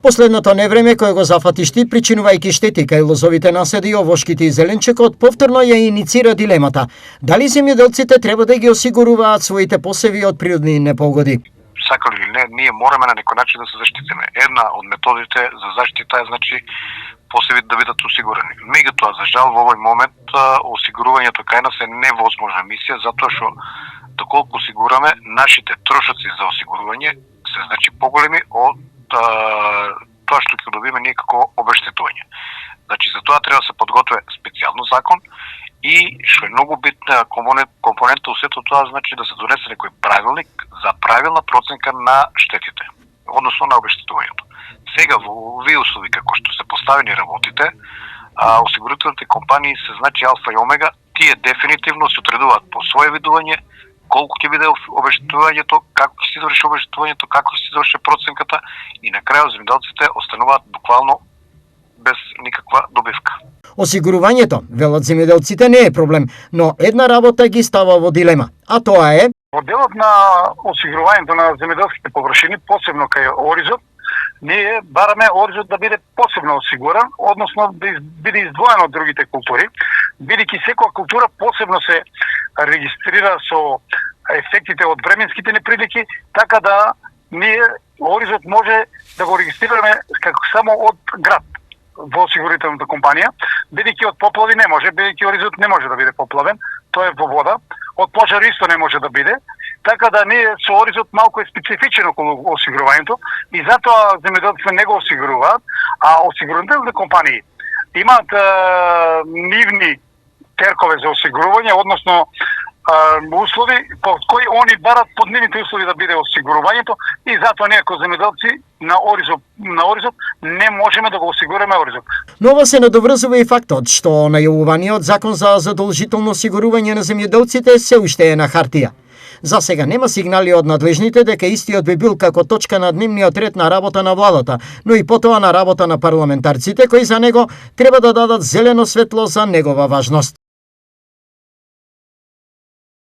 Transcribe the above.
Последното невреме кое го зафати Штип, причинувајќи штети кај лозовите наседи, овошките и зеленчекот, повторно ја иницира дилемата. Дали земјоделците треба да ги осигуруваат своите посеви од природни непогоди? Сакали или не, ние мораме на некој начин да се заштитиме. Една од методите за заштита е, значи, посевите да бидат осигурени. Меѓутоа, за жал, во овој момент осигурувањето кај нас е невозможна мисија, затоа што доколку осигураме, нашите трошоци за осигурување се, значи, поголеми од тоа што ќе добиеме ние како обештетување. Значи, за тоа треба да се подготве специјално закон и што е многу битна компонента во сето тоа, значи да се донесе некој правилник за правилна проценка на штетите, односно на обештетувањето. Сега во овие услови како што се поставени работите, осигурителните компании се, значи, алфа и омега, тие дефинитивно се одредуваат по свое видување колку ќе биде обештетувањето, како ќе се изврши обештетувањето, како ќе се изврши проценката и на крајот земјоделците остануваат буквално без никаква добивка. Осигурувањето, велат земјоделците, не е проблем, но една работа ги става во дилема, а тоа е во делот на осигурувањето на земјоделските површини, посебно кај оризот, ние бараме оризот да биде посебно осигуран, односно да биде издвоен од другите култури, бидејќи секоја култура посебно се регистрира со ефектите од временските неприлики, така да ние оризот може да го регистрираме како само од град во осигурителната компанија, бидејќи од поплави не може, бидејќи оризот не може да биде поплавен, тоа е во вода, од пожар исто не може да биде, така да ние со оризот малку е специфичен околу осигурувањето и затоа земјоделците не го осигуруваат, а осигурителните компании имаат нивни теркове за осигурување, односно услови по кои они барат под нивните услови да биде осигурувањето и затоа ние како земјоделци на оризот не можеме да го осигураме оризот. Но ова се надоврзува и фактот што најавуваниот закон за задолжително осигурување на земјоделците се уште е на хартија. За сега нема сигнали од надлежните дека истиот би бил како точка на дневниот ред на работа на владата, но и потоа на работа на парламентарците кои за него треба да дадат зелено светло за негова важност.